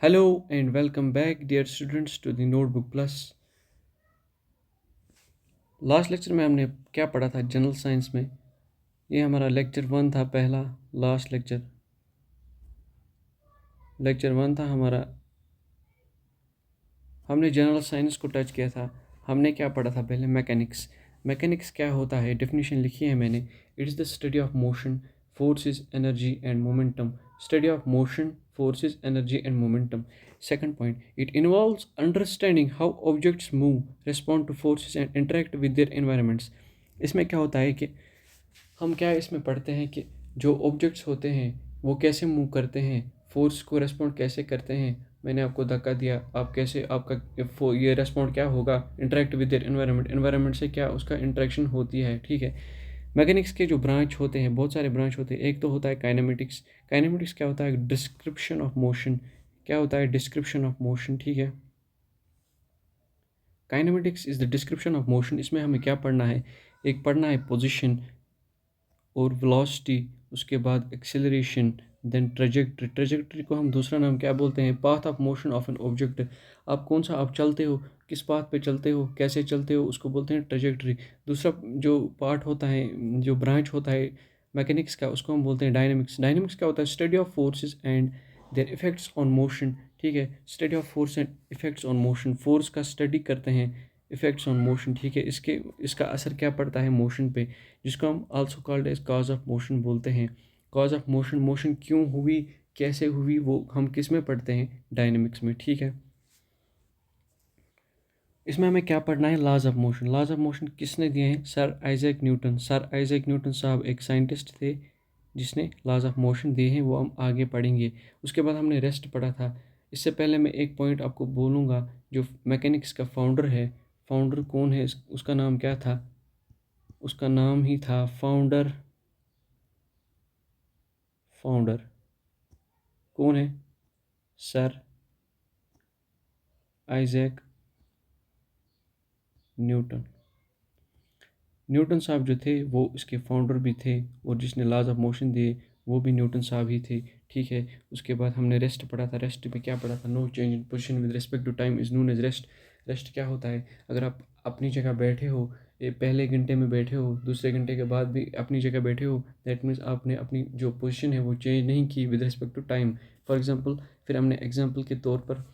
Hello and welcome back, dear students, to the Notebook Plus. Last lecture में हमने क्या पढ़ा था जनरल साइंस में। ये हमारा लेक्चर 1 था, पहला लास्ट लेक्चर 1 था हमारा। हमने जनरल साइंस को टच किया था। हमने क्या पढ़ा था पहले? मैकेनिक्स क्या होता है? डेफिनेशन लिखी है मैंने। It is the study of motion, forces, energy and momentum. Study of motion, forces, energy and momentum. Second point, it involves understanding how objects move, respond two forces and interact with their environments. इसमें क्या होता है कि हम क्या इसमें पढ़ते हैं कि जो ऑब्जेक्ट्स होते हैं वो कैसे मूव करते हैं, फोर्स को रेस्पॉन्ड कैसे करते हैं। मैंने आपको धक्का दिया, आप कैसे, आपका ये रेस्पॉन्ड क्या होगा, इंटरेक्ट विद देयर एनवायरनमेंट से क्या उसका इंटरेक्शन होती है। ठीक है। मैकेनिक्स के जो ब्रांच होते हैं, बहुत सारे ब्रांच होते हैं। एक तो होता है काइनेमेटिक्स। काइनेमेटिक्स क्या होता है? Description of motion. क्या होता है? Description of motion. ठीक है। Kinematics is the description of motion. इसमें हमें क्या पढ़ना है? एक पढ़ना है पोजिशन और वेलोसिटी, उसके बाद एक्सेलरेशन, देन ट्रेजेक्ट्री को हम दूसरा नाम क्या बोलते हैं? Path of motion of an object. आप चलते हो, किस पाथ पे चलते हो, कैसे चलते हो, उसको बोलते हैं ट्रेजेक्ट्री। दूसरा जो पार्ट होता है, जो ब्रांच होता है मैकेनिक्स का, उसको हम बोलते हैं डायनेमिक्स। डायनेमिक्स क्या होता है? Study of forces and there effects on motion. ठीक है। Study of force and effects on motion, force का स्टडी करते हैं, इफेक्ट्स ऑन मोशन। ठीक है। इसका असर क्या पड़ता है मोशन पे, जिसको हम also called as cause of motion बोलते हैं। कॉज ऑफ मोशन, मोशन क्यों हुई, कैसे हुई, वो हम किस में पढ़ते हैं? डायनेमिक्स में। ठीक है। इसमें हमें क्या पढ़ना है? Laws of motion. Laws of motion किसने दिए हैं? Sir Isaac Newton. Sir Isaac Newton साहब एक साइंटिस्ट थे जिसने लॉज ऑफ मोशन दिए हैं, वो हम आगे पढ़ेंगे। उसके बाद हमने रेस्ट पढ़ा था। इससे पहले मैं एक पॉइंट आपको बोलूँगा। जो मैकेनिक्स का फाउंडर है, फाउंडर कौन है, उसका नाम क्या था? उसका नाम ही था फाउंडर। फाउंडर कौन है? Sir Isaac Newton. न्यूटन साहब जो थे वो इसके फाउंडर भी थे, और जिसने लॉज ऑफ मोशन दिए वो भी न्यूटन साहब ही थे। ठीक है। उसके बाद हमने रेस्ट पढ़ा था। रेस्ट में क्या पढ़ा था? No change in position with respect to time is known as rest. Rest क्या होता है? अगर आप अपनी जगह बैठे हो, ये पहले घंटे में बैठे हो, दूसरे घंटे के बाद भी अपनी जगह बैठे हो, दैट मीन्स आपने अपनी जो पोजीशन है वो चेंज नहीं की with respect to time. For example, फिर हमने एग्जांपल के तौर पर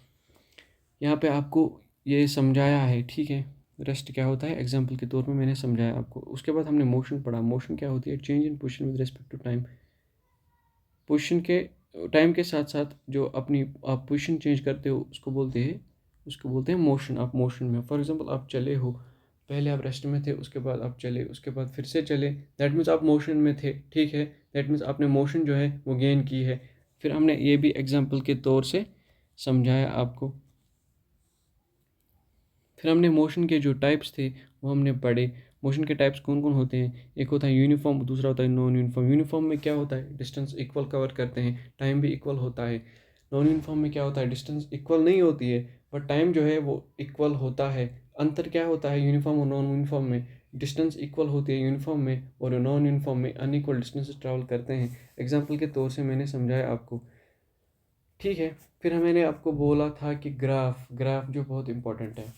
यहाँ पे आपको ये समझाया है। ठीक है। रेस्ट क्या होता है एग्जाम्पल के तौर पे मैंने समझाया आपको। उसके बाद हमने मोशन पढ़ा। मोशन क्या होती है? Change in position with respect to time. Position के टाइम के साथ साथ जो अपनी आप पोजीशन चेंज करते हो उसको बोलते हैं मोशन। आप मोशन में, फॉर एग्जांपल आप चले हो, पहले आप रेस्ट में थे, उसके बाद आप चले, उसके बाद फिर से चले, दैट मीन्स आप मोशन में थे। ठीक है। दैट मीन्स आपने मोशन जो है वो गेन की है। फिर हमने ये भी एग्जाम्पल के तौर से समझाया आपको। फिर हमने मोशन के जो टाइप्स थे वो हमने पढ़े। मोशन के टाइप्स कौन कौन होते हैं? एक होता है यूनिफॉर्म, दूसरा होता है नॉन यूनिफॉर्म। यूनिफॉर्म में क्या होता है? डिस्टेंस इक्वल कवर करते हैं, टाइम भी इक्वल होता है। नॉन यूनिफॉर्म में क्या होता है? डिस्टेंस इक्वल नहीं होती है बट टाइम जो है वो इक्वल होता है। अंतर क्या होता है यूनिफॉर्म और नॉन यूनिफॉर्म में? डिस्टेंस इक्वल होती है यूनिफॉर्म में, और नॉन यूनिफॉर्म में अनइक्वल डिस्टेंस ट्रैवल करते हैं। एग्जाम्पल के तौर से मैंने समझाया आपको। ठीक है। फिर मैंने आपको बोला था कि ग्राफ, ग्राफ जो बहुत इंपॉर्टेंट है।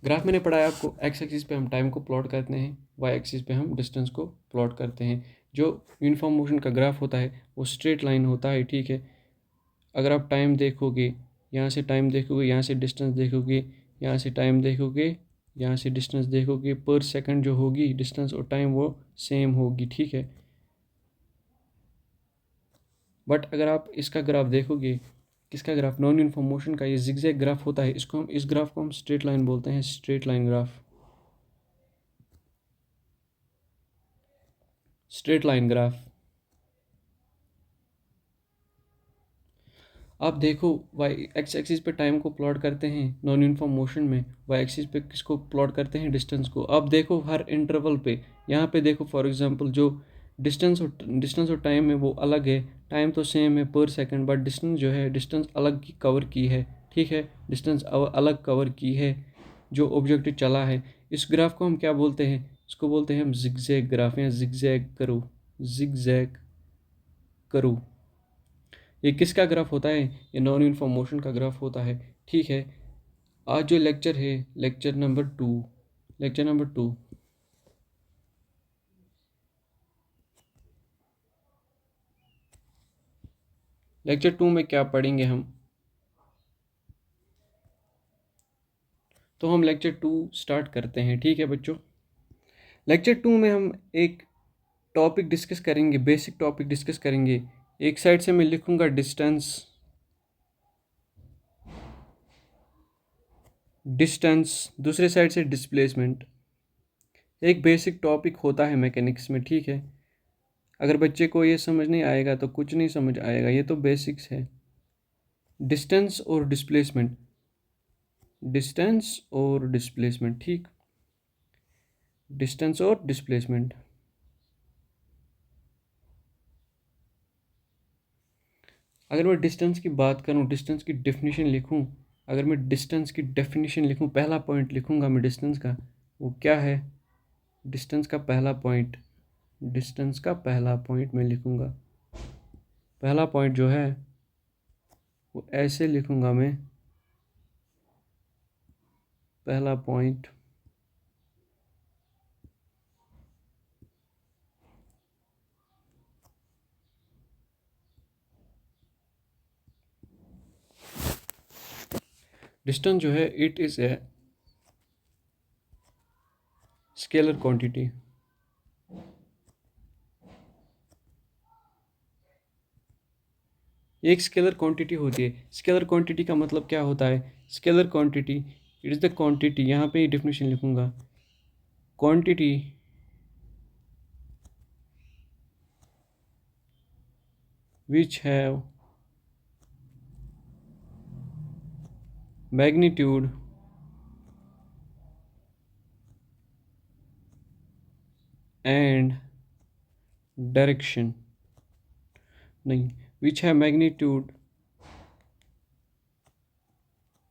ग्राफ मैंने पढ़ाया आपको। एक्स एक्सिस पे हम टाइम को प्लॉट करते हैं, वाई एक्सिस पे हम डिस्टेंस को प्लॉट करते हैं। जो यूनिफॉर्म मोशन का ग्राफ होता है वो स्ट्रेट लाइन होता है। ठीक है। अगर आप टाइम देखोगे, यहाँ से टाइम देखोगे, यहाँ से डिस्टेंस देखोगे, यहाँ से टाइम देखोगे, यहाँ से डिस्टेंस देखोगे, पर सेकंड जो होगी डिस्टेंस और टाइम वो सेम होगी। ठीक है। बट अगर आप इसका ग्राफ देखोगे, किसका ग्राफ? नॉन यूनिफॉर्म मोशन का ये जिगजैग ग्राफ होता है। इस ग्राफ को हम स्ट्रेट लाइन बोलते हैं, straight line graph. Straight line graph. आप देखो, वाई एक्स एक्सिस पे टाइम को प्लॉट करते हैं नॉन यूनिफॉर्म मोशन में, वाई एक्सिस पे किसको प्लॉट करते हैं? डिस्टेंस को। आप देखो हर इंटरवल पे, यहाँ पे देखो फॉर एग्जांपल जो डिस्टेंस और टाइम है वो अलग है। टाइम तो सेम है पर सेकंड, बट डिस्टेंस जो है, डिस्टेंस अलग कवर की है। ठीक है। डिस्टेंस अलग कवर की है जो ऑब्जेक्ट चला है। इस ग्राफ को हम क्या बोलते हैं? इसको बोलते हैं हम जिगजैग ग्राफ, या जिगजैग करो, जिगजैग करो। ये किसका ग्राफ होता है? ये नॉन यूनिफॉर्म मोशन का ग्राफ होता है। ठीक है, आज जो लेक्चर है लेक्चर नंबर 2, लेक्चर 2 में क्या पढ़ेंगे हम? तो हम लेक्चर 2 स्टार्ट करते हैं। ठीक है बच्चों, लेक्चर 2 में हम एक टॉपिक डिस्कस करेंगे, बेसिक टॉपिक डिस्कस करेंगे। एक साइड से मैं लिखूंगा डिस्टेंस, दूसरे साइड से डिस्प्लेसमेंट। एक बेसिक टॉपिक होता है मैकेनिक्स में। ठीक है, अगर बच्चे को ये समझ नहीं आएगा तो कुछ नहीं समझ आएगा, ये तो बेसिक्स है। डिस्टेंस और डिस्प्लेसमेंट, ठीक, डिस्टेंस और डिस्प्लेसमेंट। अगर मैं डिस्टेंस की बात करूं, डिस्टेंस की डेफिनेशन लिखूं, अगर मैं डिस्टेंस की डेफिनेशन लिखूं, पहला पॉइंट लिखूंगा मैं डिस्टेंस का, वो क्या है? डिस्टेंस का पहला पॉइंट, मैं लिखूंगा। पहला पॉइंट जो है वो ऐसे लिखूंगा मैं, पहला पॉइंट डिस्टेंस जो है it is a scalar quantity. एक स्केलर क्वांटिटी होती है। स्केलर क्वांटिटी का मतलब क्या होता है? Scalar quantity it is the quantity, यहाँ पे डेफिनेशन लिखूंगा, quantity which have magnitude and direction, नहीं, which have magnitude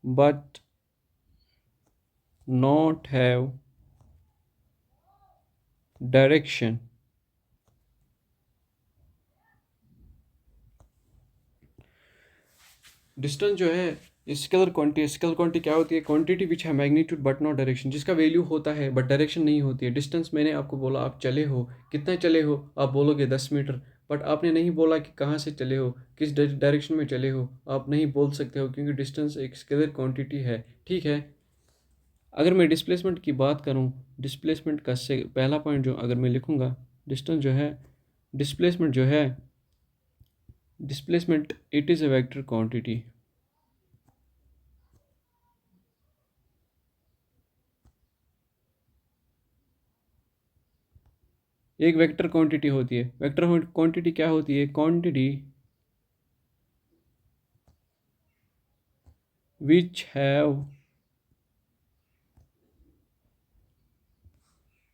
but not have direction। Distance जो है स्केलर क्वांटिटी क्या होती है? क्वांटिटी विच है मैग्नीट्यूड बट नॉट डायरेक्शन, जिसका वैल्यू होता है बट डायरेक्शन नहीं होती है। डिस्टेंस मैंने आपको बोला, आप चले हो, कितना चले हो? आप बोलोगे 10 मीटर, बट आपने नहीं बोला कि कहाँ से चले हो, किस डायरेक्शन में चले हो, आप नहीं बोल सकते हो क्योंकि डिस्टेंस एक स्केलर क्वांटिटी है। ठीक है, अगर मैं डिस्प्लेसमेंट की बात करूँ, डिस्प्लेसमेंट का से पहला पॉइंट जो अगर मैं लिखूँगा, डिस्टेंस जो है, displacement it is a vector quantity. एक वेक्टर क्वांटिटी होती है। वेक्टर क्वांटिटी क्या होती है? Quantity which have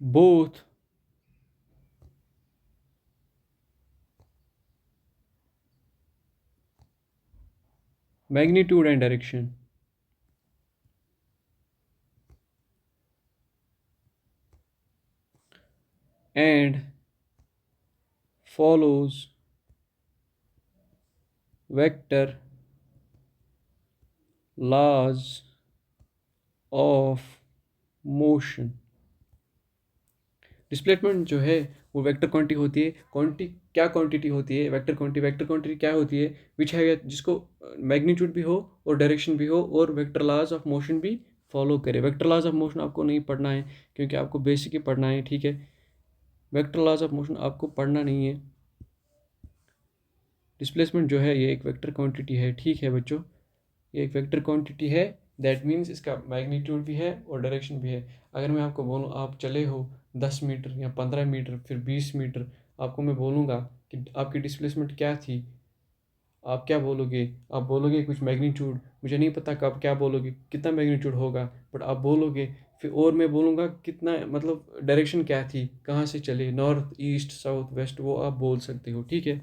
both magnitude and direction. And follows vector laws of motion। Displacement जो है वो वेक्टर क्वांटिटी होती है। क्वांटिटी क्या क्वांटिटी होती है? Vector quantity. वेक्टर क्वांटिटी क्या होती है? विच है जिसको मैग्नीट्यूड भी हो और डायरेक्शन भी हो और वेक्टर लॉज ऑफ मोशन भी फॉलो करे। वेक्टर लॉज ऑफ मोशन आपको नहीं पढ़ना है क्योंकि आपको बेसिक ही पढ़ना है। ठीक है, वेक्टर लॉज ऑफ मोशन आपको पढ़ना नहीं है। डिस्प्लेसमेंट जो है ये एक वेक्टर क्वांटिटी है। ठीक है बच्चों, ये एक वेक्टर क्वांटिटी है, दैट मीन्स इसका मैग्नीट्यूड भी है और डायरेक्शन भी है। अगर मैं आपको बोलूँ आप चले हो 10 मीटर या 15 मीटर फिर 20 मीटर, आपको मैं बोलूँगा कि आपकी डिस्प्लेसमेंट क्या थी, आप क्या बोलोगे? आप बोलोगे कुछ मैग्नीट्यूड, मुझे नहीं पता कब क्या बोलोगे, कितना मैग्नीट्यूड होगा, बट आप बोलोगे। फिर और मैं बोलूँगा कितना, मतलब डायरेक्शन क्या थी, कहाँ से चले, नॉर्थ ईस्ट साउथ वेस्ट, वो आप बोल सकते हो। ठीक है,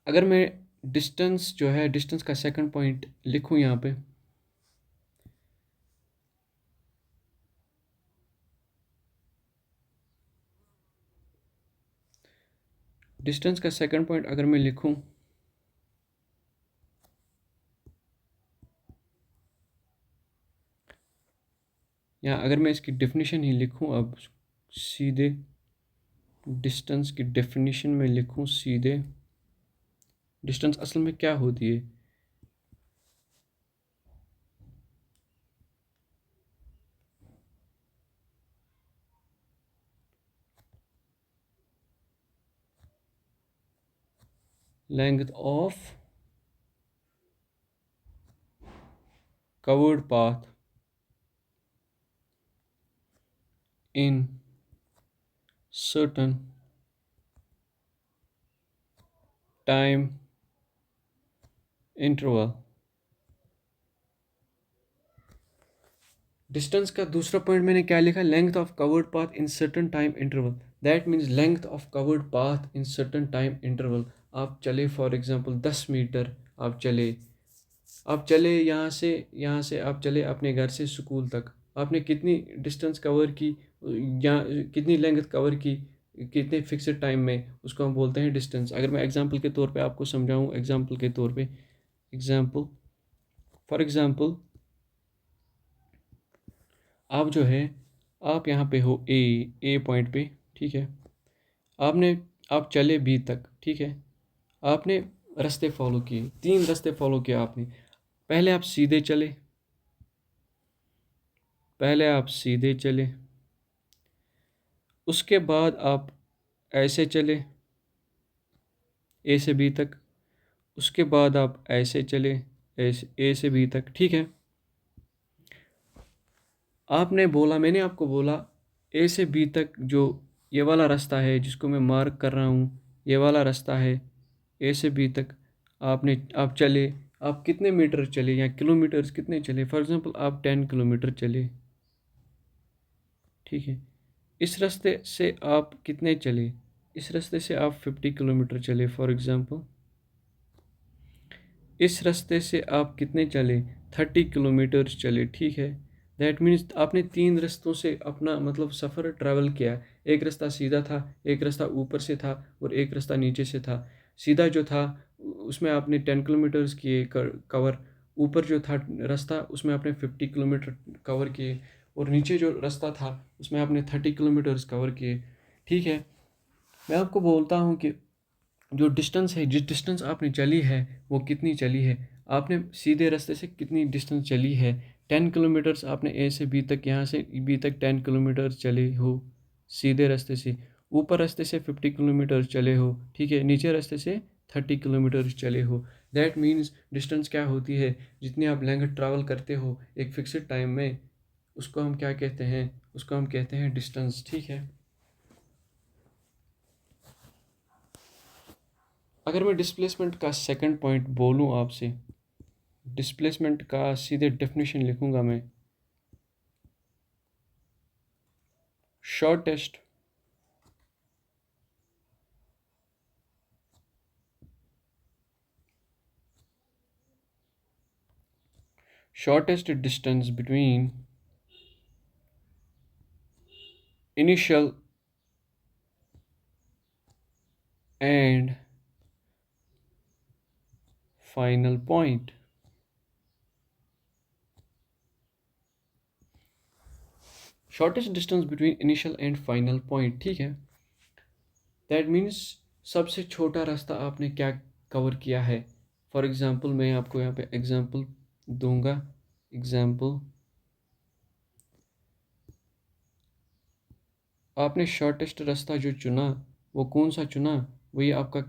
अगर मैं डिस्टेंस जो है, डिस्टेंस का सेकंड पॉइंट लिखूँ यहाँ पे, डिस्टेंस का सेकंड पॉइंट अगर मैं लिखूं, या अगर मैं इसकी डेफिनेशन ही लिखूं अब सीधे, डिस्टेंस की डेफिनेशन में लिखूं सीधे, डिस्टेंस असल में क्या होती है? Length of covered path in certain time interval। Distance का दूसरा पॉइंट मैंने क्या लिखा? Length of covered path in certain time interval. That means length of covered path in certain time interval. आप चले फॉर एग्जांपल 10 मीटर, आप चले यहाँ से आप चले अपने घर से स्कूल तक, आपने कितनी डिस्टेंस कवर की, या कितनी लेंथ कवर की, कितने फिक्स्ड टाइम में, उसको हम बोलते हैं डिस्टेंस। अगर मैं एग्जांपल के तौर पे आपको समझाऊं, एग्जांपल के तौर पे, एग्जांपल फॉर एग्जांपल, आप जो है, आप यहाँ पे हो ए पॉइंट पे, ठीक है, आपने आप चले बी तक, ठीक है, आपने रास्ते फॉलो किए, 3 रास्ते फॉलो किए आपने। पहले आप सीधे चले, पहले आप सीधे चले, उसके बाद आप ऐसे चले ए से बी तक, उसके बाद आप ऐसे चले ए से बी तक, ठीक है। आपने बोला, मैंने आपको बोला ए से बी तक जो ये वाला रास्ता है जिसको मैं मार्क कर रहा हूँ, ये वाला रास्ता है ए से बी तक। आप चले, आप कितने मीटर चले या किलोमीटर्स कितने चले? फॉर एग्जांपल आप 10 किलोमीटर चले, ठीक है। इस रास्ते से आप कितने चले? इस रास्ते से आप 50 किलोमीटर चले फॉर एग्जांपल। इस रास्ते से आप कितने चले? 30 किलोमीटर चले, ठीक है। दैट मीन्स आपने 3 रास्तों से अपना मतलब सफ़र ट्रैवल किया। एक रास्ता सीधा था, एक रास्ता ऊपर से था, और एक रास्ता नीचे से था। सीधा जो था उसमें आपने 10 किलोमीटर्स किए कवर, ऊपर जो था रास्ता उसमें आपने 50 किलोमीटर कवर किए, और नीचे जो रास्ता था उसमें आपने 30 किलोमीटर्स कवर किए, ठीक है। मैं आपको बोलता हूँ कि जो डिस्टेंस है, जिस डिस्टेंस आपने चली है वो कितनी चली है। आपने सीधे रास्ते से कितनी डिस्टेंस चली है? 10 किलोमीटर्स आपने ए से बी तक, यहाँ से बी तक 10 किलोमीटर चले हो सीधे रास्ते से। ऊपर रास्ते से 50 किलोमीटर चले हो, ठीक है। नीचे रास्ते से 30 किलोमीटर चले हो। दैट मीन्स डिस्टेंस क्या होती है? जितनी आप लेंथ ट्रैवल करते हो एक फिक्स्ड टाइम में, उसको हम क्या कहते हैं? उसको हम कहते हैं डिस्टेंस, ठीक है। अगर मैं डिस्प्लेसमेंट का सेकंड पॉइंट बोलूँ आपसे, डिस्प्लेसमेंट का सीधे डेफिनेशन लिखूंगा मैं, shortest shortest distance between initial and final point। Shortest distance between initial and final point, ठीक है। दैट मीन्स सबसे छोटा रास्ता आपने क्या कवर किया है। फॉर एग्जांपल मैं आपको यहाँ पे एग्जांपल दूंगा। एग्जांपल, आपने शॉर्टेस्ट रास्ता जो चुना वो कौन सा चुना, वही आपका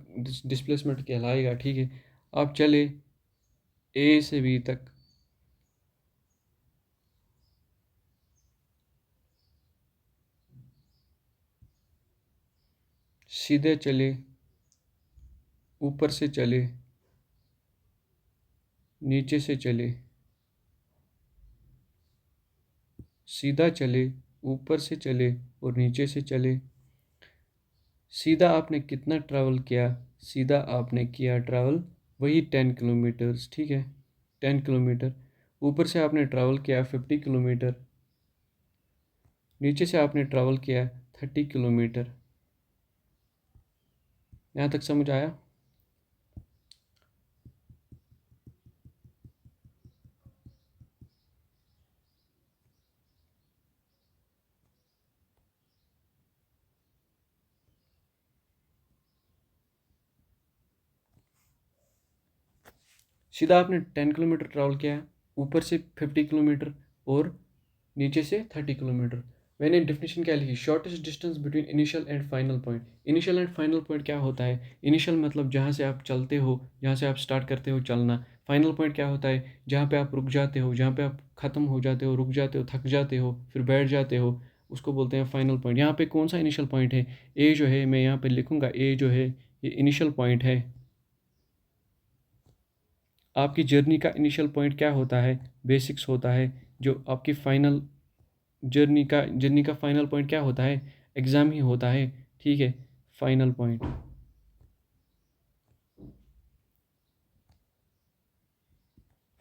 डिस्प्लेसमेंट कहलाएगा, ठीक है। आप चले ए से बी तक, सीधे चले, ऊपर से चले, नीचे से चले, सीधा चले, ऊपर से चले और नीचे से चले। सीधा आपने कितना ट्रैवल किया? सीधा आपने किया ट्रैवल वही 10 किलोमीटर्स, ठीक है, 10 किलोमीटर। ऊपर से आपने ट्रैवल किया 50 किलोमीटर, नीचे से आपने ट्रैवल किया 30 किलोमीटर। यहाँ तक समझ आया? सीधा आपने 10 किलोमीटर ट्रैवल किया है, ऊपर से 50 किलोमीटर और नीचे से 30 किलोमीटर। मैंने डेफिनेशन क्या लिखी? Shortest distance between initial and final point. Initial and final point क्या होता है? इनिशियल मतलब जहाँ से आप चलते हो, जहाँ से आप स्टार्ट करते हो चलना। फाइनल पॉइंट क्या होता है? जहाँ पे आप रुक जाते हो, जहाँ पे आप ख़त्म हो जाते हो, रुक जाते हो, थक जाते हो, फिर बैठ जाते हो, उसको बोलते हैं फाइनल पॉइंट। यहाँ पे कौन सा इनिशियल पॉइंट है? ए जो है, मैं यहाँ पे लिखूँगा, ए जो है ये इनिशियल पॉइंट है। आपकी जर्नी का इनिशियल पॉइंट क्या होता है? बेसिक्स होता है। जो आपकी फाइनल जर्नी का फाइनल पॉइंट क्या होता है? एग्ज़ाम ही होता है, ठीक है। Final point,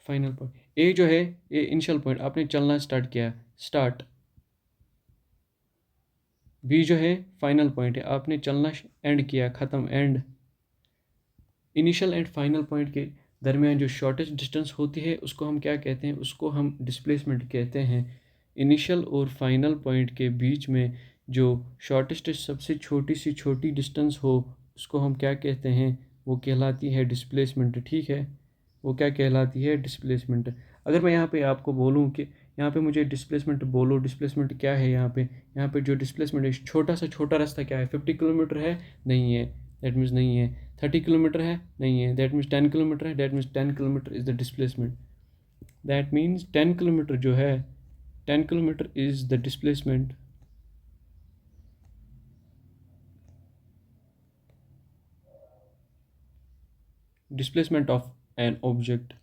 final point A जो है ये इनिशियल पॉइंट, आपने चलना स्टार्ट किया, स्टार्ट। बी जो है फाइनल पॉइंट है, आपने चलना एंड किया, ख़त्म, and. Initial and final point के दरमियान जो शॉर्टेस्ट डिस्टेंस होती है उसको हम क्या कहते हैं? उसको हम डिस्प्लेसमेंट कहते हैं। इनिशियल और फाइनल पॉइंट के बीच में जो शॉर्टेस्ट सबसे छोटी डिस्टेंस हो उसको हम क्या कहते हैं? वो कहलाती है डिस्प्लेसमेंट, ठीक है। वो क्या कहलाती है? डिस्प्लेसमेंट। अगर मैं यहाँ पे आपको बोलूँ कि यहाँ पे मुझे डिस्प्लेसमेंट बोलो, डिस्प्लेसमेंट क्या है यहाँ पे जो डिस्प्लेसमेंट है, छोटा रास्ता क्या है? 50 किलोमीटर है? नहीं है, दैट मीन्स नहीं है। 30 किलोमीटर है? नहीं है, दैट मीन्स 10 किलोमीटर है, that means 10 kilometre is the displacement. That means 10 kilometre जो है, 10 kilometre is the displacement. Displacement of an object.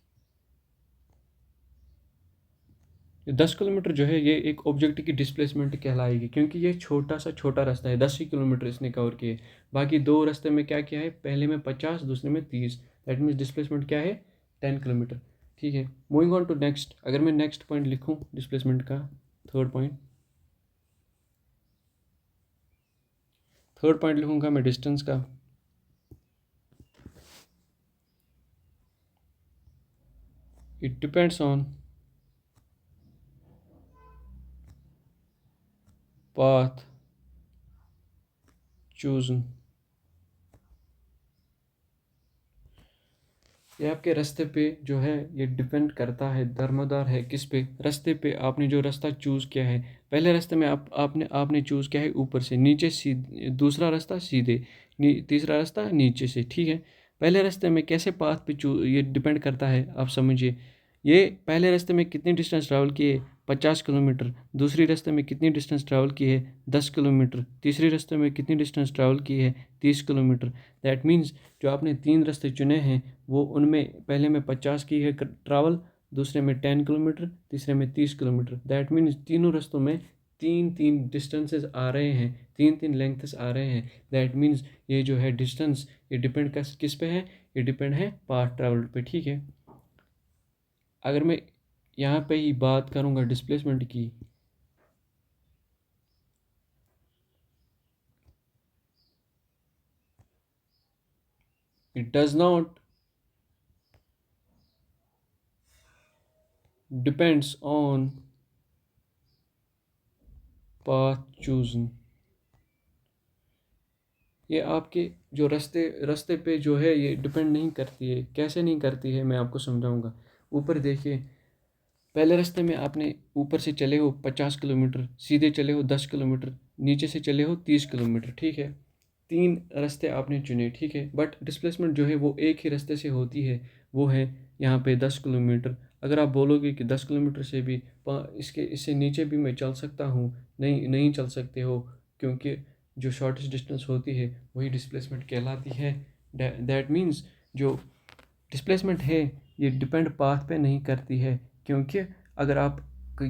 10 kilometre जो है ये एक ऑब्जेक्ट की डिस्प्लेसमेंट कहलाएगी, क्योंकि ये छोटा रास्ता है, 10 ही किलोमीटर इसने कवर किए। बाकी दो रास्ते में क्या किया है? पहले में 50, दूसरे में 30। दैट मीन्स डिस्प्लेसमेंट क्या है? 10 किलोमीटर, ठीक है। मूविंग ऑन टू नेक्स्ट, अगर मैं नेक्स्ट पॉइंट लिखूँ डिस्प्लेसमेंट का, थर्ड पॉइंट लिखूँगा मैं डिस्टेंस का। It depends on path chosen. ये आपके रास्ते पे जो है ये डिपेंड करता है, दरमदार है किस पे? रास्ते पे आपने जो रास्ता चूज़ किया है। पहले रास्ते में आपने चूज़ किया है ऊपर से नीचे, सीधे, दूसरा रास्ता सीधे, तीसरा रास्ता नीचे से, ठीक है। पहले रास्ते में कैसे पाथ पे ये डिपेंड करता है, आप समझिए। ये पहले रास्ते में कितनी डिस्टेंस ट्रैवल किए? 50 किलोमीटर। दूसरी रास्ते में कितनी डिस्टेंस ट्रैवल की है? 10 किलोमीटर। तीसरी रास्ते में कितनी डिस्टेंस ट्रैवल की है? 30 किलोमीटर। दैट मीन्स जो आपने 3 रास्ते चुने हैं वो उनमें पहले में 50 की है ट्रैवल, दूसरे में 10 किलोमीटर, तीसरे में 30 किलोमीटर। दैट मीन्स तीनों रास्तों में तीन तीन डिस्टेंसेस आ रहे हैं, तीन तीन लेंथस आ रहे हैं। दैट मीन्स ये जो है डिस्टेंस, ये डिपेंड किस पे है? ये डिपेंड है पाथ ट्रैवल पे, ठीक है। अगर मैं यहाँ पे ही बात करूँगा डिस्प्लेसमेंट की, it does not depends on path chosen. ये आपके जो रास्ते पे जो है ये डिपेंड नहीं करती है। कैसे नहीं करती है, मैं आपको समझाऊंगा। ऊपर देखिए, पहले रास्ते में आपने ऊपर से चले हो 50 किलोमीटर, सीधे चले हो 10 किलोमीटर, नीचे से चले हो 30 किलोमीटर, ठीक है। तीन रास्ते आपने चुने, ठीक है, बट डिस्प्लेसमेंट जो है वो एक ही रास्ते से होती है, वो है यहाँ पे 10 किलोमीटर। अगर आप बोलोगे कि 10 किलोमीटर से भी इससे नीचे भी मैं चल सकता हूँ, नहीं नहीं चल सकते हो, क्योंकि जो शॉर्टेस्ट डिस्टेंस होती है वही डिस्प्लेसमेंट कहलाती है। दैट मीन्स जो डिस्प्लेसमेंट है ये डिपेंड पाथ पे नहीं करती है, क्योंकि अगर आप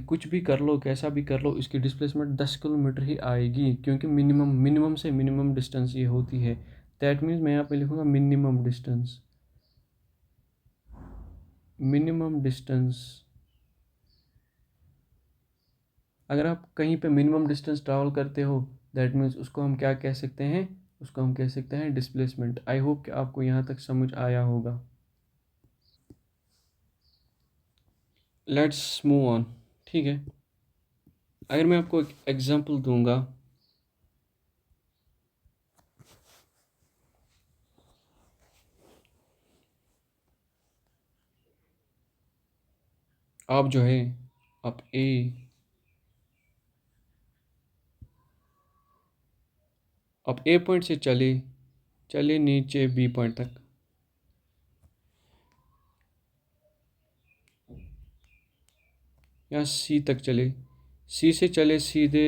कुछ भी कर लो, कैसा भी कर लो, इसकी डिस्प्लेसमेंट 10 किलोमीटर ही आएगी, क्योंकि मिनिमम से मिनिमम डिस्टेंस ये होती है। दैट मीन्स मैं यहाँ पे लिखूँगा मिनिमम डिस्टेंस, मिनिमम डिस्टेंस। अगर आप कहीं पे मिनिमम डिस्टेंस ट्रैवल करते हो, दैट मीन्स उसको हम क्या कह सकते हैं? उसको हम कह सकते हैं डिस्प्लेसमेंट। आई होप कि आपको यहाँ तक समझ आया होगा। Let's move on. ठीक है, अगर मैं आपको एक एग्जांपल दूंगा, आप जो है आप ए पॉइंट से चले नीचे बी पॉइंट तक, या सी तक चले, सी से चले सीधे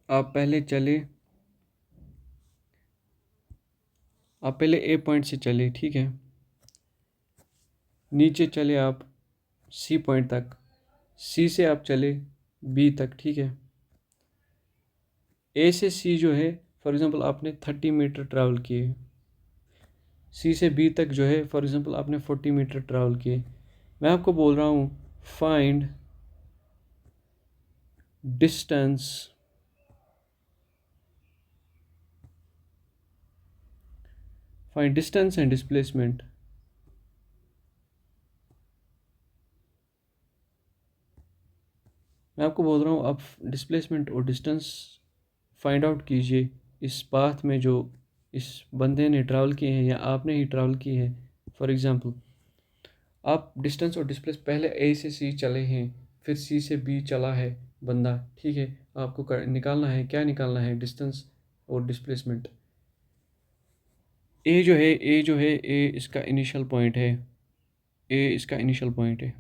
आप पहले चले, आप पहले ए पॉइंट से चले, ठीक है, नीचे चले आप सी पॉइंट तक, सी से आप चले बी तक, ठीक है। ए से सी जो है फॉर एग्जांपल आपने 30 मीटर ट्रैवल किए, सी से बी तक जो है फॉर एग्जांपल आपने 40 मीटर ट्रैवल किए। मैं आपको बोल रहा हूँ फाइंड डिस्टेंस एंड डिस्प्लेसमेंट। मैं आपको बोल रहा हूँ आप डिस्प्लेसमेंट और डिस्टेंस फाइंड आउट कीजिए इस पाथ में जो इस बंदे ने ट्रैवल किए हैं या आपने ही ट्रैवल किए हैं। फॉर एग्जांपल आप डिस्टेंस और डिस्प्लेस पहले ए से सी चले हैं, फिर सी से बी चला है बंदा, ठीक है। आपको निकालना है, क्या निकालना है, डिस्टेंस और डिस्प्लेसमेंट। ए इसका इनिशियल पॉइंट है, ए इसका इनिशियल पॉइंट है,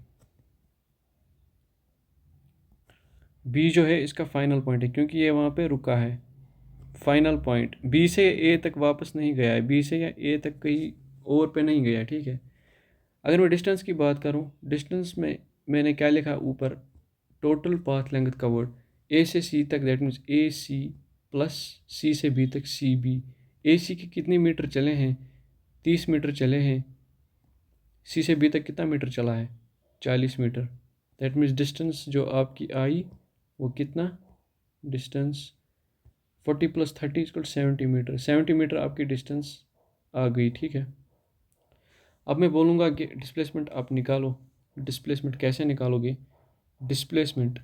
बी जो है इसका फाइनल पॉइंट है क्योंकि ये वहाँ पे रुका है। फाइनल पॉइंट बी से ए तक वापस नहीं गया है, बी से या ए तक कहीं और पे नहीं गया, ठीक है। अगर मैं डिस्टेंस की बात करूँ, डिस्टेंस में मैंने क्या लिखा ऊपर, total path length covered A से सी तक, that means A C plus C से बी तक सी बी। ए सी के कितने मीटर चले हैं, 30 मीटर चले हैं। सी से बी तक कितना मीटर चला है, 40 मीटर। दैट मीन्स डिस्टेंस जो आपकी आई वो कितना, डिस्टेंस 40 + 30 = 70 मीटर। 70 मीटर आपकी डिस्टेंस आ गई, ठीक है। अब मैं बोलूँगा कि डिस्प्लेसमेंट आप निकालो। डिस्प्लेसमेंट कैसे निकालोगे, डिस्प्लेसमेंट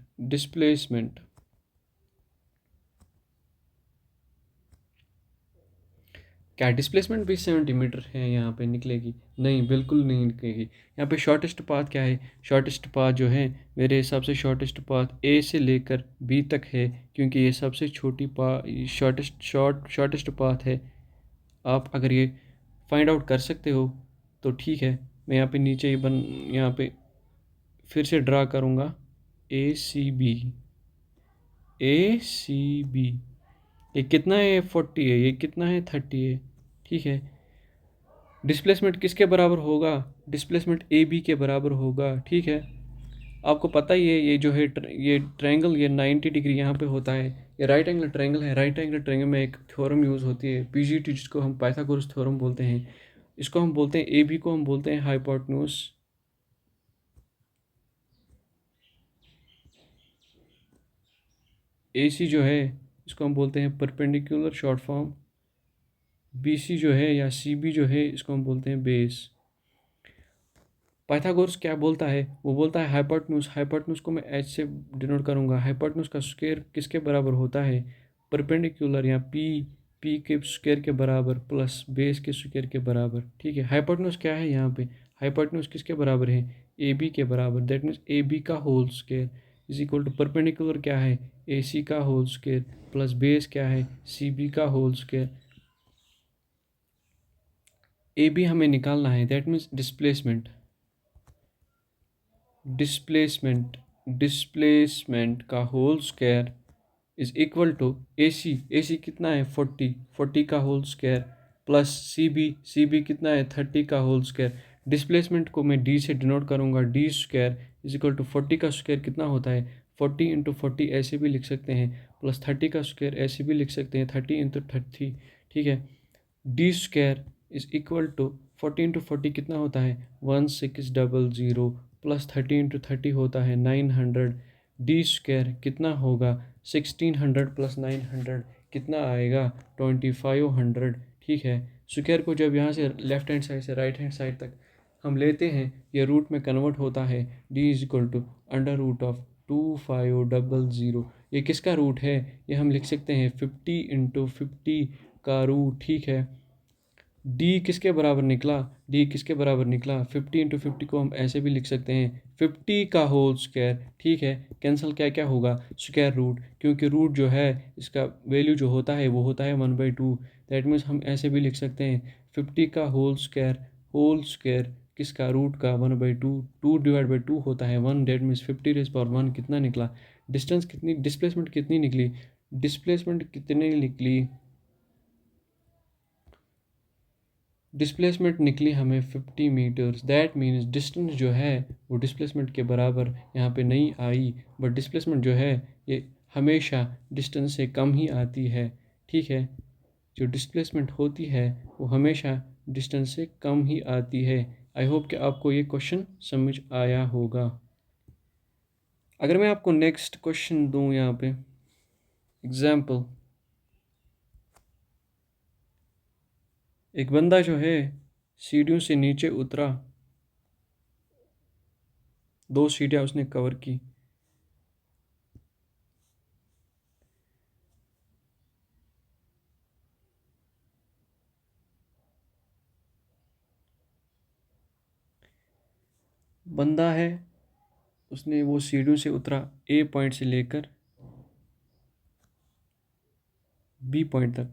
क्या डिस्प्लेसमेंट भी 70 मीटर है यहाँ पे निकलेगी? नहीं, बिल्कुल नहीं निकलेगी। यहाँ पे शॉर्टेस्ट पाथ क्या है, शॉर्टेस्ट पाथ जो है मेरे हिसाब से शॉर्टेस्ट पाथ ए से लेकर बी तक है, क्योंकि ये सबसे छोटी शॉर्टेस्ट पाथ है। आप अगर ये फाइंड आउट कर सकते हो तो ठीक है। मैं यहाँ पे नीचे ही यहाँ पे फिर से ड्रा करूँगा ए सी बी। ये कितना है, 40 है, ये कितना है, 30 है, ठीक है। डिस्प्लेसमेंट किसके बराबर होगा, डिस्प्लेसमेंट ए बी के बराबर होगा, ठीक है। आपको पता ही है ये जो है ये ट्रायंगल, ये 90 डिग्री यहाँ पे होता है। ये राइट एंगल ट्रायंगल है। राइट एंगल ट्रायंगल में एक थ्योरम यूज़ होती है पीजीटी, जिसको हम पाइथागोरस थ्योरम बोलते हैं। इसको हम बोलते हैं, ए बी को हम बोलते हैं हाइपोटेन्यूज, ए सी जो है इसको हम बोलते हैं perpendicular short form, B C जो है या सी बी जो है इसको हम बोलते हैं बेस। पाइथागोरस क्या बोलता है, वो बोलता है हाइपोटेन्यूज। हाइपोटेन्यूज को मैं एच से डिनोट करूँगा। हाइपोटेन्यूज का स्क्वायर किसके बराबर होता है, परपेंडिकुलर या पी के स्क्वायर के बराबर प्लस बेस के स्क्वायर के बराबर, ठीक है। हाइपोटेन्यूज क्या है यहाँ पे, हाइपोटेन्यूज किसके बराबर है, ए बी के बराबर। दैट मीन्स ए बी का whole square is equal to perpendicular क्या है, ए सी का होल स्क्वायर प्लस बेस क्या है, सी बी का होल स्क्वायर। ए बी हमें निकालना है, दैट मीन्स डिस्प्लेसमेंट का whole square is equal to A C कितना है, 40 का whole square plus C B कितना है, 30 का होल स्क्वायर डिस्प्लेसमेंट को मैं डी से डिनोट करूँगा, D square is equal to 40 का स्क्वायर कितना होता है 40 इंटू 40 ऐसे भी लिख सकते हैं, प्लस 30 का स्क्वायर ऐसे भी लिख सकते हैं 30 इंटू 30, ठीक है। D square is equal to 40 into 40 कितना होता है 1600 प्लस 30 इंटू 30 होता है 900। डी स्क्वायर कितना होगा 1600 प्लस 900 कितना आएगा 2500, ठीक है। स्क्वायर को जब यहाँ से लेफ्ट हैंड साइड से राइट हैंड साइड तक हम लेते हैं ये रूट में कन्वर्ट होता है, D is equal to under root of 2500। ये किसका रूट है, ये हम लिख सकते हैं 50 इंटू 50 का रूट, ठीक है। डी किसके बराबर निकला, डी किसके बराबर निकला 50 इंटू 50 को हम ऐसे भी लिख सकते हैं 50 का होल स्क्वायर, ठीक है। कैंसिल क्या क्या होगा स्क्वायर रूट, क्योंकि रूट जो है इसका वैल्यू जो होता है वो होता है 1/2। दैट मीन्स हम ऐसे भी लिख सकते हैं 50 का होल स्क्वायर किसका रूट का 1/2, 2/2 होता है 1, दैट मीन्स 50 कितना निकला। डिस्टेंस कितनी, डिस्प्लेसमेंट कितनी निकली, डिस्प्लेसमेंट कितनी निकली, डिस्प्लेसमेंट निकली हमें 50 मीटर्स। दैट मीन्स डिस्टेंस जो है वो डिस्प्लेसमेंट के बराबर यहाँ पे नहीं आई, बट डिस्प्लेसमेंट जो है ये हमेशा डिस्टेंस से कम ही आती है, ठीक है। जो डिस्प्लेसमेंट होती है वो हमेशा डिस्टेंस से कम ही आती है। आई होप कि आपको ये क्वेश्चन समझ आया होगा। अगर मैं आपको नेक्स्ट क्वेश्चन दूँ यहाँ पे एग्जाम्पल, एक बंदा जो है सीढ़ियों से नीचे उतरा, 2 सीढ़ियाँ उसने कवर की, बंदा है उसने वो सीढ़ियों से उतरा ए पॉइंट से लेकर बी पॉइंट तक,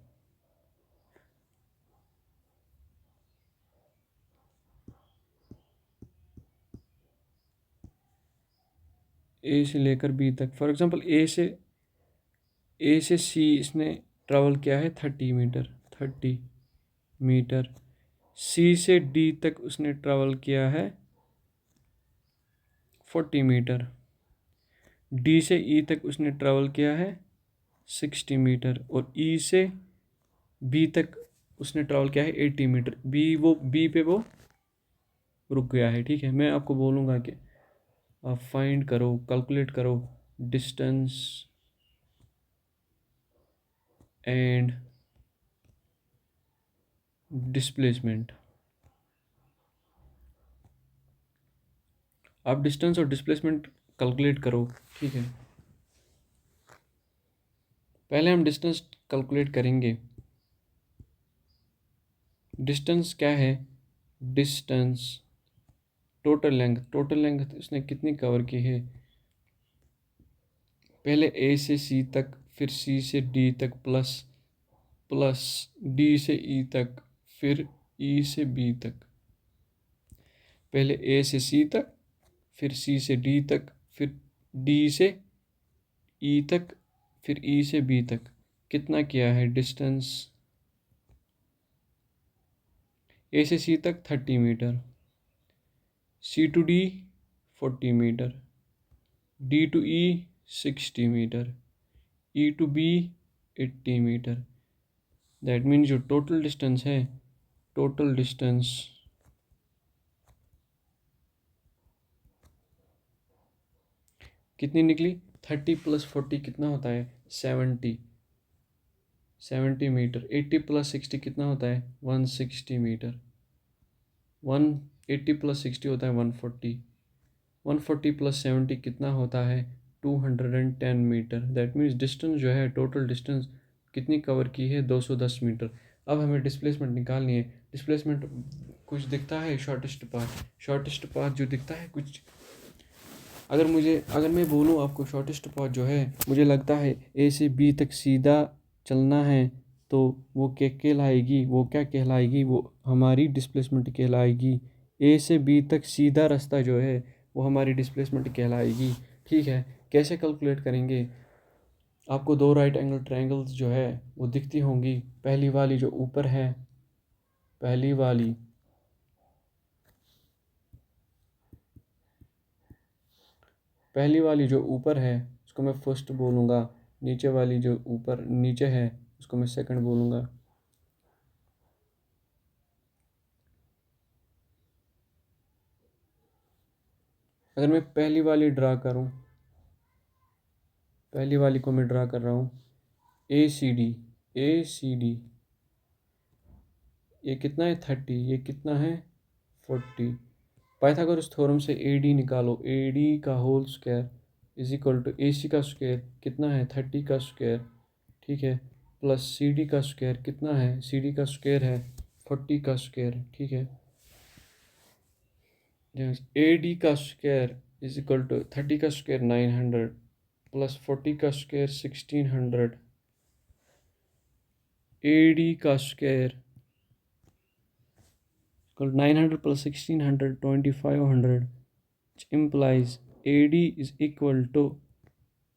ए से लेकर बी तक। फॉर एग्जांपल ए से सी इसने ट्रैवल किया है 30 मीटर। सी से डी तक उसने ट्रैवल किया है 40 मीटर। डी से ई तक उसने ट्रैवल किया है 60 मीटर, और ई से बी तक उसने ट्रैवल किया है 80 मीटर। बी पे वो रुक गया है, ठीक है। मैं आपको बोलूँगा कि आप फाइंड करो, कैलकुलेट करो डिस्टेंस एंड डिस्प्लेसमेंट। आप डिस्टेंस और डिस्प्लेसमेंट कैलकुलेट करो, ठीक है। पहले हम डिस्टेंस कैलकुलेट करेंगे। डिस्टेंस क्या है, डिस्टेंस टोटल लेंथ उसने कितनी कवर की है, पहले ए से सी तक, फिर सी से डी तक, प्लस प्लस डी से ई तक, फिर ई से बी तक। पहले ए से सी तक, फिर सी से डी तक, फिर डी से ई तक, फिर ई से बी तक। कितना किया है डिस्टेंस, ए से सी तक 30 metre, C to D 40 metre, D to E 60 metre, E to B 80 metre. That means जो टोटल डिस्टेंस है, टोटल डिस्टेंस कितनी निकली 30 प्लस 40 कितना होता है 70 मीटर। 80 प्लस 60 कितना होता है 160 मीटर। 180 प्लस 60 होता है 140। 140 प्लस 70 कितना होता है 210 मीटर। दैट मीन्स डिस्टेंस जो है, टोटल डिस्टेंस कितनी कवर की है 210 मीटर। अब हमें डिस्प्लेसमेंट निकालनी है। डिस्प्लेसमेंट कुछ दिखता है शॉर्टेस्ट पाथ जो दिखता है कुछ, अगर मैं बोलूँ आपको शॉर्टेस्ट पाथ जो है, मुझे लगता है ए से बी तक सीधा चलना है तो वो क्या कहलाएगी, वो हमारी डिस्प्लेसमेंट कहलाएगी। ए से बी तक सीधा रास्ता जो है वो हमारी डिस्प्लेसमेंट कहलाएगी, ठीक है। कैसे कैलकुलेट करेंगे, आपको 2 राइट एंगल ट्रायंगल्स जो है वो दिखती होंगी। पहली वाली जो ऊपर है, पहली वाली पहली वाली जो ऊपर है उसको मैं फर्स्ट बोलूँगा, नीचे वाली जो ऊपर नीचे है उसको मैं सेकंड बोलूँगा। अगर मैं पहली वाली ड्रा करूँ, पहली वाली को मैं ड्रा कर रहा हूँ, ए सी डी, ए सी डी, ये कितना है 30, ये कितना है 40। पाइथागोरस थ्योरम से ए डी निकालो, ए डी का whole square is equal to A C का स्क्वायर कितना है 30 का स्क्वायर, ठीक है, प्लस सी डी का स्क्वायर कितना है, सी डी का स्क्वायर है 40 का स्क्वायर, ठीक है। ए डी का स्क्वायर इज इक्वल टू 30 का स्क्वायर 900 प्लस 40 का स्क्वायर 1600, ए डी का square 900 plus 1600 2500, which implies AD is equal to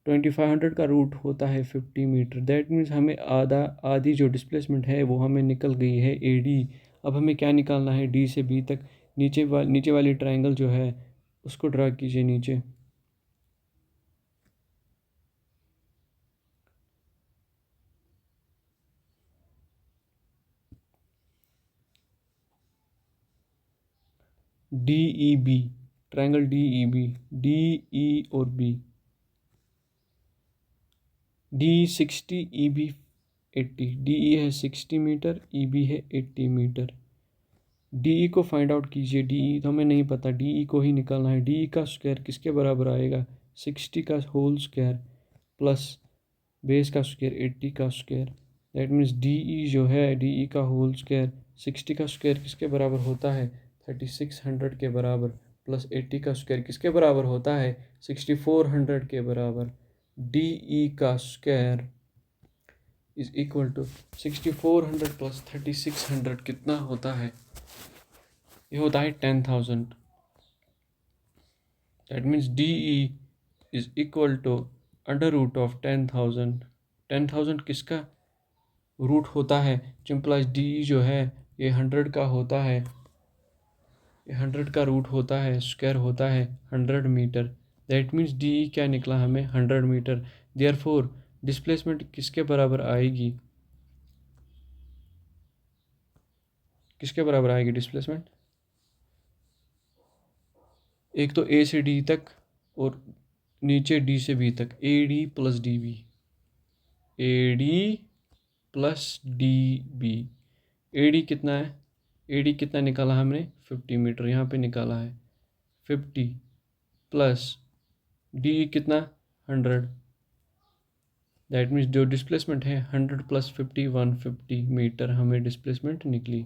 2500 का रूट होता है 50 मीटर। दैट मीन्स हमें आधी जो डिस्प्लेसमेंट है वो हमें निकल गई है AD। अब हमें क्या निकालना है, D से B तक। नीचे वाली ट्रायंगल जो है उसको ड्रा कीजिए नीचे। DEB, ट्रायंगल DEB, DE और B, D 60, EB 80, DE है 60 मीटर, EB है 80 मीटर। DE को फाइंड आउट कीजिए, DE तो हमें नहीं पता, DE को ही निकालना है। DE का स्क्वायर किसके बराबर आएगा, 60 का होल स्क्वायर प्लस बेस का स्क्वायर 80 का स्क्वायर। दैट मीन्स DE जो है, DE का होल स्क्वायर 60 का स्क्वायर किसके बराबर होता है 3600 के बराबर, प्लस 80 का स्क्वायर किसके बराबर होता है 6400 के बराबर। DE का square is equal to 6400 plus 3600 कितना होता है, ये होता है 10,000। That means DE is equal to under root of 10,000। 10,000 किसका रूट होता है, इम्प्लाइज DE जो है ये 100 का होता है, ये 100 का रूट होता है, स्क्वायर होता है 100 मीटर। दैट मीन्स DE क्या निकला हमें 100 मीटर। देयरफॉर डिस्प्लेसमेंट किसके बराबर आएगी, किसके बराबर आएगी डिस्प्लेसमेंट, एक तो A से D तक और नीचे D से B तक, AD plus DB, AD plus DB। AD कितना है, AD कितना निकाला हमने 50 मीटर, यहाँ पे निकाला है 50 प्लस DE कितना 100। दैट मीन्स जो डिस्प्लेसमेंट है 100 प्लस 50 150 मीटर हमें डिस्प्लेसमेंट निकली।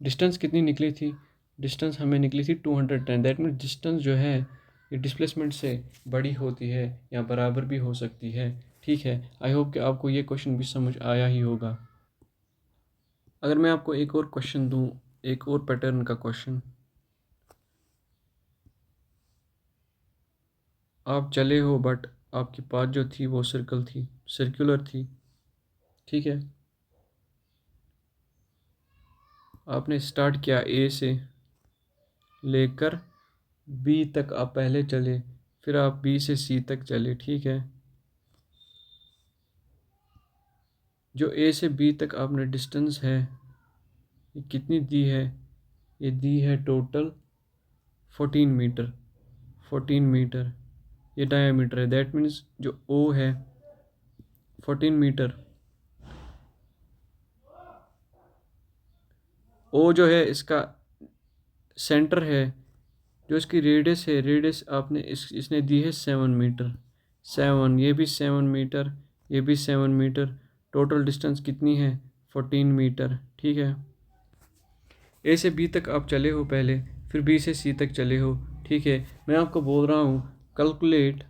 डिस्टेंस कितनी निकली थी, डिस्टेंस हमें निकली थी 210। दैट मीन्स डिस्टेंस जो है ये डिस्प्लेसमेंट से बड़ी होती है या बराबर भी हो सकती है, ठीक है। आई होप कि आपको ये क्वेश्चन भी समझ आया ही होगा। अगर मैं आपको एक और क्वेश्चन दूं, एक और पैटर्न का क्वेश्चन, आप चले हो बट आपकी पाथ जो थी वो सर्कुलर थी, ठीक है। आपने स्टार्ट किया A से लेकर B तक आप पहले चले, फिर आप B से C तक चले, ठीक है। जो A से B तक आपने डिस्टेंस है ये कितनी दी है, ये दी है टोटल 14 मीटर, 14 मीटर ये डायामीटर है। दैट मीन्स जो O है 14 मीटर, O जो है इसका सेंटर है, जो इसकी रेडियस है, रेडियस आपने इसने दी है 7 मीटर, 7, ये भी 7 मीटर, ये भी 7 मीटर, टोटल डिस्टेंस कितनी है 14 मीटर, ठीक है। A से B तक आप चले हो पहले, फिर B से C तक चले हो, ठीक है। मैं आपको बोल रहा हूँ calculate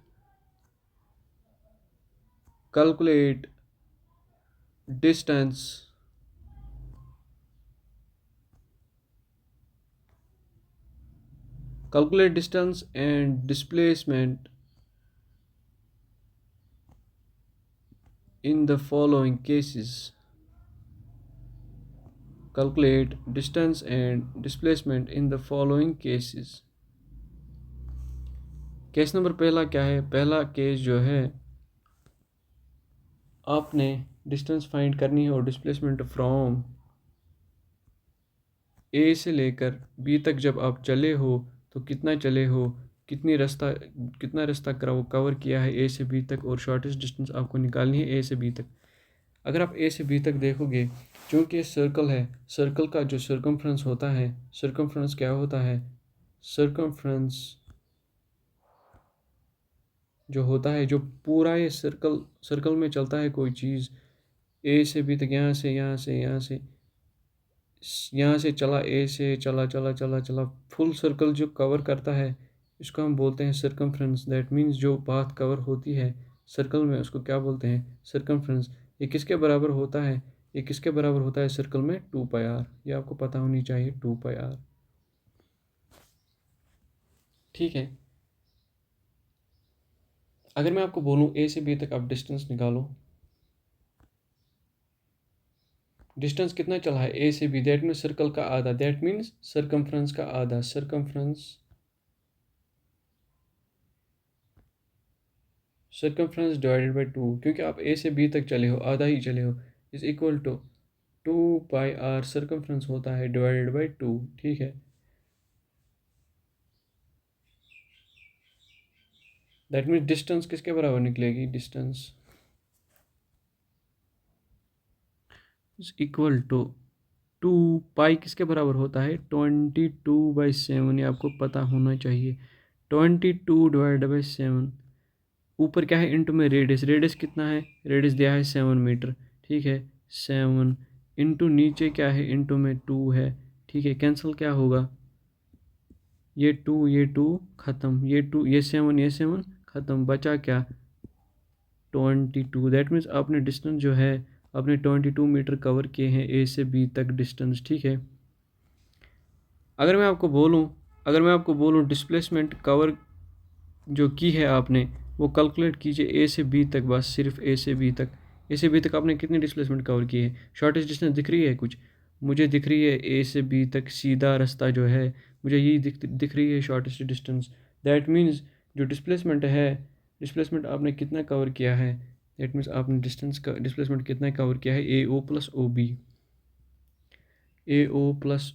distance and displacement in the following cases। Calculate distance and displacement in the following cases। Case number पहला क्या है? पहला केस जो है, आपने डिस्टेंस फाइंड करनी है और डिस्प्लेसमेंट फ्रॉम ए से लेकर बी तक जब आप चले हो तो कितना चले हो, कितना रास्ता कवर किया है ए से बी तक, और शॉर्टेस्ट डिस्टेंस आपको निकालनी है ए से बी तक। अगर आप ए से बी तक देखोगे, चूँकि सर्कल है, सर्कल का जो सर्कमफ्रेंस होता है, सर्कमफ्रेंस क्या होता है? सर्कमफ्रेंस जो होता है, जो पूरा ये सर्कल सर्कल में चलता है कोई चीज़, ए से बी तक, यहाँ से चला, ए से चला चला चला चला, फुल सर्कल जो कवर करता है, इसको हम बोलते हैं सर्कमफ्रेंस। दैट मीन्स जो पाथ कवर होती है सर्कल में, उसको क्या बोलते हैं? सर्कमफ्रेंस। ये किसके बराबर होता है? ये किसके बराबर होता है सर्कल में? 2πr। ये आपको पता होनी चाहिए, 2πr। ठीक है। अगर मैं आपको बोलूँ ए से बी तक आप डिस्टेंस निकालो, डिस्टेंस कितना चला है ए से बी? दैट मीन्स सर्कल का आधा, दैट मीन्स सर्कमफ्रेंस का आधा, सर्कमफ्रेंस डिवाइडेड बाई 2, क्योंकि आप ए से बी तक चले हो, आधा ही चले हो, is equal to 2πr circumference होता है डिवाइडेड बाई 2। ठीक है, दैट मीन्स डिस्टेंस किसके बराबर निकलेगी? डिस्टेंस इज इक्वल टू 2π किसके बराबर होता है? 22/7। ये आपको पता होना चाहिए, 22 डिवाइड बाई 7। ऊपर क्या है? इंटू में रेडियस, रेडियस कितना है? रेडियस दिया है 7 मीटर। ठीक है, 7 इंटू नीचे क्या है? इंटू में 2 है। ठीक है, कैंसिल क्या होगा? ये 2 ख़त्म, ये 2 ये 7 ख़त्म, बचा क्या? 22। दैट मीन्स आपने डिस्टेंस जो है, आपने 22 मीटर कवर किए हैं ए से बी तक डिस्टेंस। ठीक है। अगर मैं आपको बोलूँ डिस्प्लेसमेंट कवर जो की है आपने, वो कैलकुलेट कीजिए ए से बी तक, बस सिर्फ ए से बी तक। ए से बी तक आपने कितनी डिस्प्लेसमेंट कवर की है? शॉर्टेस्ट डिस्टेंस दिख रही है कुछ? मुझे दिख रही है ए से बी तक सीधा रास्ता जो है, मुझे यही दिख रही है शॉर्टेस्ट डिस्टेंस। दैट मीन्स जो डिस्प्लेसमेंट आपने कितना कवर किया है, दैट मीन्स आपने डिस्प्लेसमेंट कितना कवर किया है? ए ओ प्लस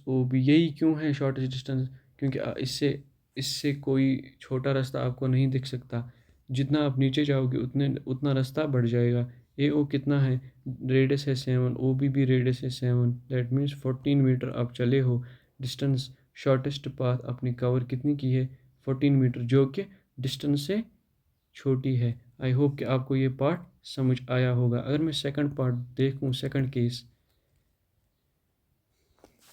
ओ बी। यही क्यों है शॉर्टेस्ट डिस्टेंस? क्योंकि इससे कोई छोटा रास्ता आपको नहीं दिख सकता। जितना आप नीचे जाओगे उतना रास्ता बढ़ जाएगा। ए ओ कितना है? रेडियस है 7, ओ बी रेडियस है 7। दैट मीन्स 14 मीटर आप चले हो डिस्टेंस। शॉर्टेस्ट पाथ अपनी कवर कितनी की है? 14 मीटर, जो कि डिस्टेंस से छोटी है। आई होप कि आपको ये पार्ट समझ आया होगा। अगर मैं सेकंड पार्ट देखूँ, सेकंड केस,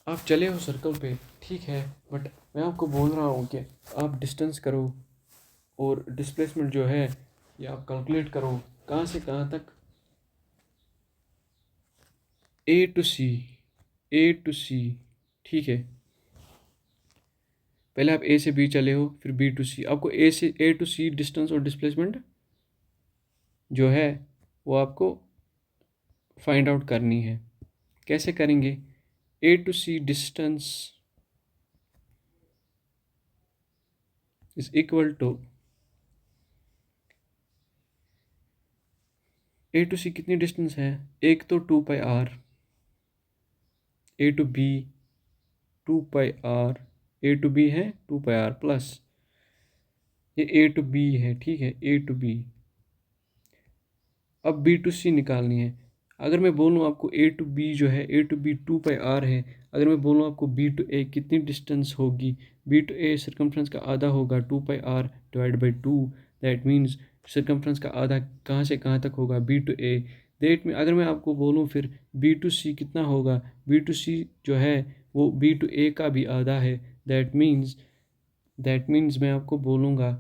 आप चले हो सर्कल पे, ठीक है, बट मैं आपको बोल रहा हूँ कि आप डिस्टेंस करो और डिस्प्लेसमेंट जो है ये आप कैलकुलेट करो, कहाँ से कहाँ तक? ए टू सी। ठीक है, पहले आप ए से बी चले हो, फिर बी टू सी। आपको ए टू सी डिस्टेंस और डिस्प्लेसमेंट जो है वो आपको फाइंड आउट करनी है। कैसे करेंगे? A to C distance is equal to, A to C कितनी डिस्टेंस है? एक तो 2πr, A to B 2πr, A to B है 2πr प्लस ये ए टू बी है। ठीक है, ए टू बी। अब बी टू सी निकालनी है। अगर मैं बोलूँ आपको ए टू बी जो है, ए टू बी 2πr है। अगर मैं बोलूँ आपको बी टू ए कितनी डिस्टेंस होगी? बी टू ए सर्कमफ्रेंस का आधा होगा 2πr divide by 2। That means circumference का आधा कहाँ से कहाँ तक होगा? B to A. देट में अगर मैं आपको बोलूँ फिर बी टू सी कितना होगा? बी टू सी जो है वो बी टू ए का भी आधा है। दैट मीन्स मैं आपको बोलूँगा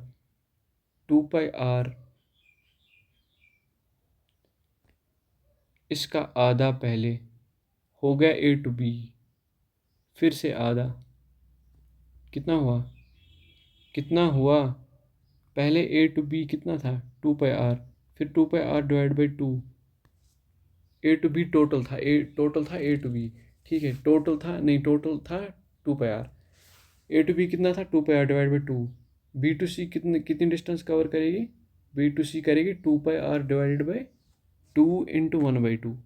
2πr, इसका आधा पहले हो गया ए टू बी, फिर से आधा कितना हुआ? पहले ए टू बी कितना था? 2πr, फिर 2πr divide by 2। A to B total था ए टू बी। ठीक है, टोटल था 2πr। ए टू बी कितना था? 2πr divide by 2। B to C कितनी डिस्टेंस कवर करेगी? बी टू सी करेगी 2πr डिवाइडेड बाई 2 × 1/2।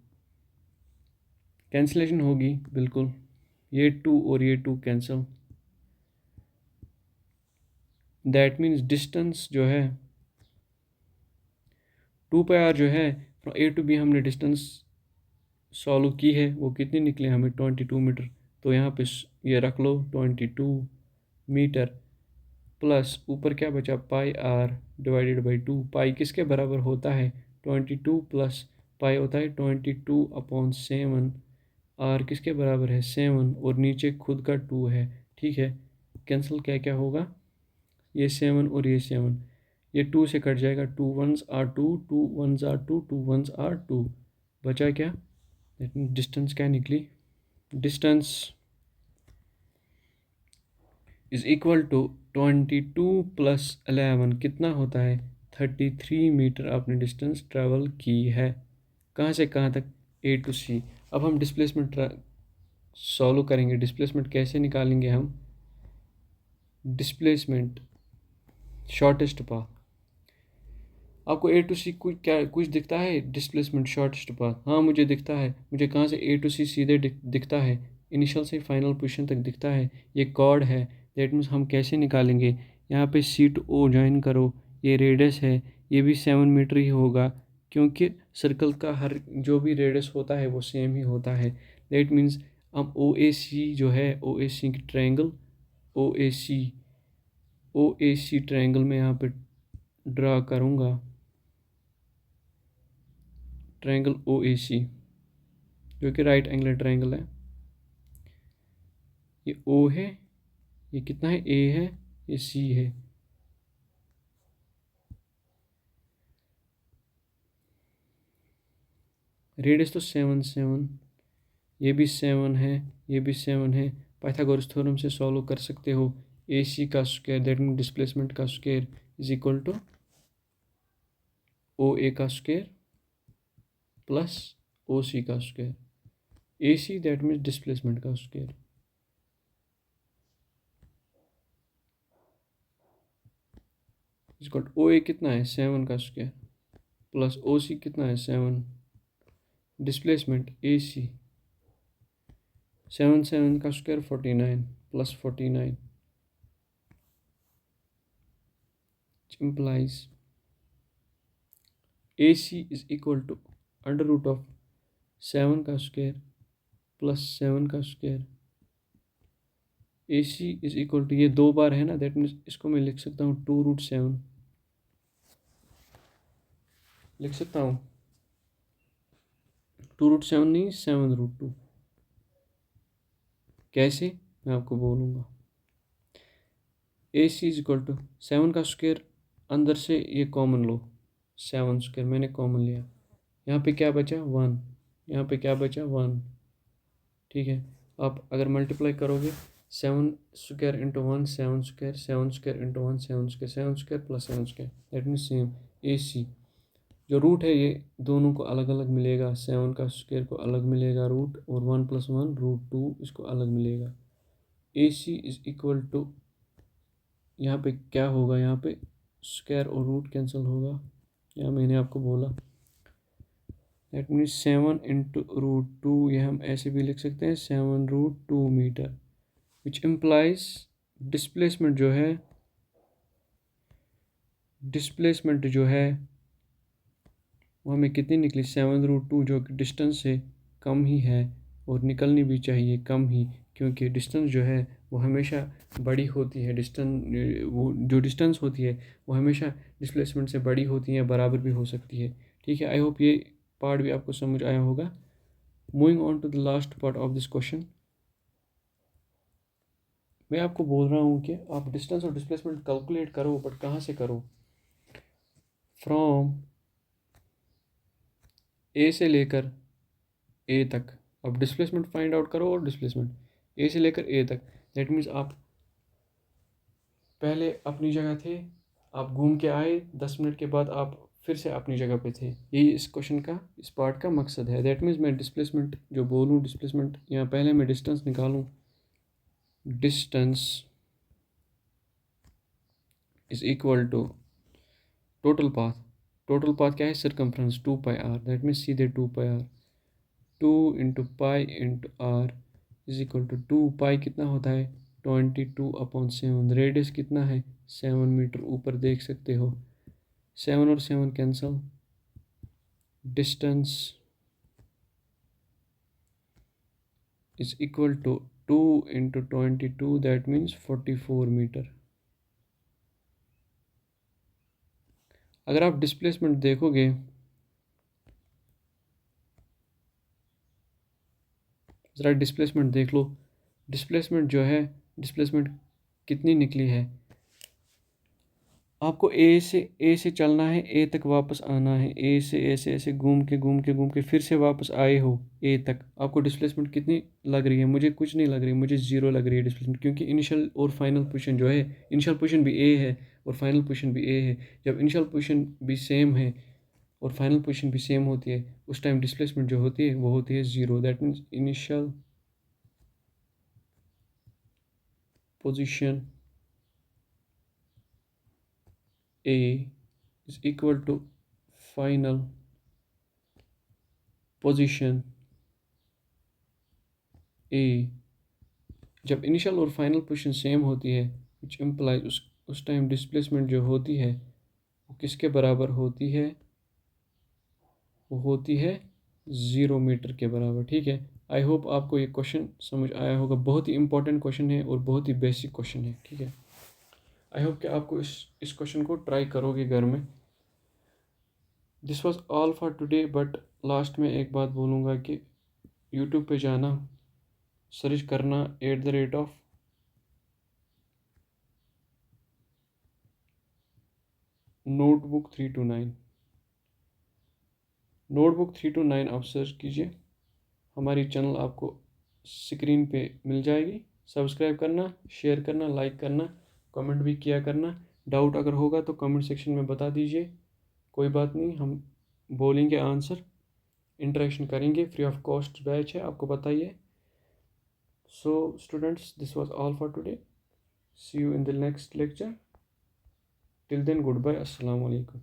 कैंसिलेशन होगी बिल्कुल, ये 2 और ये 2 कैंसिल। दैट मीन्स डिस्टेंस जो है 2πr जो है फ्रॉम ए टू बी हमने डिस्टेंस सॉल्व की है, वो कितनी निकले हमें 22 मीटर। तो यहाँ पे ये रख लो 22 मीटर प्लस ऊपर क्या बचा πr डिवाइडेड बाई 2। पाई किसके बराबर होता है? 22 प्लस पाई होता है 22/7। r किसके बराबर है? 7, और नीचे खुद का 2 है। ठीक है, कैंसिल क्या क्या होगा? ये 7 और ये 7, ये 2 से कट जाएगा। 2 1s are 2, 2 1s are 2, 2 1s are 2। बचा क्या? डिस्टेंस क्या निकली? Distance is equal to 22 plus 11 कितना होता है? 33 मीटर आपने डिस्टेंस ट्रैवल की है। कहाँ से कहाँ तक? ए टू सी। अब हम डिस्प्लेसमेंट सॉल्व करेंगे। डिस्प्लेसमेंट कैसे निकालेंगे हम? Displacement shortest path. आपको ए टू सी कुछ दिखता है? डिस्प्लेसमेंट शॉर्टेस्ट पाथ, हाँ मुझे दिखता है। मुझे कहाँ से ए टू सी सीधे दिखता है? इनिशियल से फाइनल पोजीशन तक दिखता है। ये कॉर्ड है। दैट मीन्स हम कैसे निकालेंगे? यहाँ पे सी टू ओ ज्वाइन करो, ये रेडियस है, ये भी 7 मीटर ही होगा, क्योंकि सर्कल का हर जो भी रेडियस होता है वो सेम ही होता है। दैट मीन्स हम ओ ए सी जो है, ओ ए सी ट्रायंगल, ओ ए सी ट्रायंगल में यहाँ पे ड्रा करूँगा ट्रायंगल ओ ए सी, जो कि राइट एंगल ट्रायंगल है। ये ओ है, ये कितना है? ए है, ये सी है। रेडियस तो 7 7, ये भी 7 है, ये भी 7 है। पाइथागोरस थ्योरम से सॉल्व कर सकते हो। ए सी का स्क्वायर दैट मीन डिस्प्लेसमेंट का square is equal to O A का स्क्वायर प्लस ओ सी का square. A C that means displacement का स्क्वायर। इक्वल ओ ए कितना है? 7 का स्क्वायर प्लस ओ सी कितना है? 7। डिस्प्लेसमेंट ए सी 7 7 का square 49 plus 49 implies AC is equal to under root of 7 का स्क्वायर प्लस 7 का square. AC is equal to, ये 2 बार है ना, दैट मीन्स इसको मैं लिख सकता हूँ 2√7 लिख सकता हूँ। 2√7 नहीं, 7√2। कैसे? मैं आपको बोलूँगा। AC इज इक्वल टू 7 का स्क्वायर, अंदर से ये कॉमन लो, 7 स्क्वायर मैंने कॉमन लिया। यहाँ पे क्या बचा? 1। यहाँ पे क्या बचा? 1। ठीक है, आप अगर मल्टीप्लाई करोगे 7 square into 1 7 square, 7 square into 1 7 square, 7 square plus 7 square, that means same. A C जो रूट है ये दोनों को अलग अलग मिलेगा। 7 का स्क्वायर को अलग मिलेगा रूट, और 1 + 1 √2 इसको अलग मिलेगा। ए सी इज इक्वल टू, यहाँ पे क्या होगा? यहाँ पे स्क्वायर और रूट कैंसिल होगा। यहाँ मैंने आपको बोला दैट मीन्स 7 इंटू √2, ये हम ऐसे भी लिख सकते हैं 7√2 मीटर, विच इम्प्लाइज डिस्प्लेसमेंट जो है वो हमें कितनी निकली? 7√2, जो कि डिस्टेंस से कम ही है, और निकलनी भी चाहिए कम ही, क्योंकि डिस्टेंस जो है वो हमेशा बड़ी होती है। वो जो डिस्टेंस होती है वो हमेशा डिस्प्लेसमेंट से बड़ी होती है, बराबर भी हो सकती है। ठीक है, आई होप ये पार्ट भी आपको समझ आया होगा। Moving on to the last part of this question, मैं आपको बोल रहा हूँ कि आप डिस्टेंस और डिस्प्लेसमेंट कैलकुलेट करो, बट कहाँ से करो? फ्रॉम ए से लेकर ए तक। अब डिस्प्लेसमेंट फाइंड आउट करो, और डिस्प्लेसमेंट ए से लेकर ए तक। दैट मीन्स आप पहले अपनी जगह थे, आप घूम के आए, 10 मिनट के बाद आप फिर से अपनी जगह पे थे। यही इस क्वेश्चन का, इस पार्ट का मकसद है। दैट मीन्स मैं डिस्प्लेसमेंट जो बोलूँ, डिस्प्लेसमेंट यहाँ पहले मैं डिस्टेंस निकालूँ। Distance is equal to total path क्या है, सर्कमफ्रेंस 2πr, दैट मीन्स सीधे 2πr, 2 × π × r is equal to 2 कितना होता है 22/7, रेडियस कितना है 7 मीटर, ऊपर देख सकते हो 7 और 7 cancel, distance is equal to 2 × 22, that means 44 metre. अगर आप डिस्प्लेसमेंट देखोगे, ज़रा डिस्प्लेसमेंट देख लो, डिस्प्लेसमेंट जो है, डिस्प्लेसमेंट कितनी निकली है, आपको ए से चलना है, ए तक वापस आना है, ए से ऐसे ऐसे घूम के फिर से वापस आए हो ए तक, आपको डिस्प्लेसमेंट कितनी लग रही है, मुझे कुछ नहीं लग रही, मुझे 0 लग रही है डिस्प्लेसमेंट, क्योंकि इनिशियल और फाइनल पोजीशन जो है, इनिशियल पोजीशन भी ए है और फाइनल पोजीशन भी ए है, जब इनिशियल पोजीशन भी सेम है और फाइनल पोजीशन भी सेम होती है, उस टाइम डिस्प्लेसमेंट जो होती है वो होती है 0, that means initial position A is equal to final position A। जब इनिशियल और फाइनल पोजीशन सेम होती है, which implies उस टाइम डिस्प्लेसमेंट जो होती है वो किसके बराबर होती है, वो होती है 0 मीटर के बराबर। ठीक है, आई होप आपको ये क्वेश्चन समझ आया होगा, बहुत ही इंपॉर्टेंट क्वेश्चन है और बहुत ही बेसिक क्वेश्चन है। ठीक है, आई होप कि आपको इस क्वेश्चन को ट्राई करोगे घर में। This was all for today, but last में एक बात बोलूँगा कि यूट्यूब पे जाना, सर्च करना @ नोटबुक 329, नोटबुक 329 आप सर्च कीजिए, हमारी चैनल आपको स्क्रीन पे मिल जाएगी। सब्सक्राइब करना, शेयर करना, लाइक करना, कमेंट भी किया करना, डाउट अगर होगा तो कमेंट सेक्शन में बता दीजिए, कोई बात नहीं, हम बोलेंगे आंसर, इंटरेक्शन करेंगे, फ्री ऑफ कॉस्ट बैच है, आपको बताइए। So students, this was all for today, see you in the next lecture, till then good bye, अस्सलाम वालेकुम।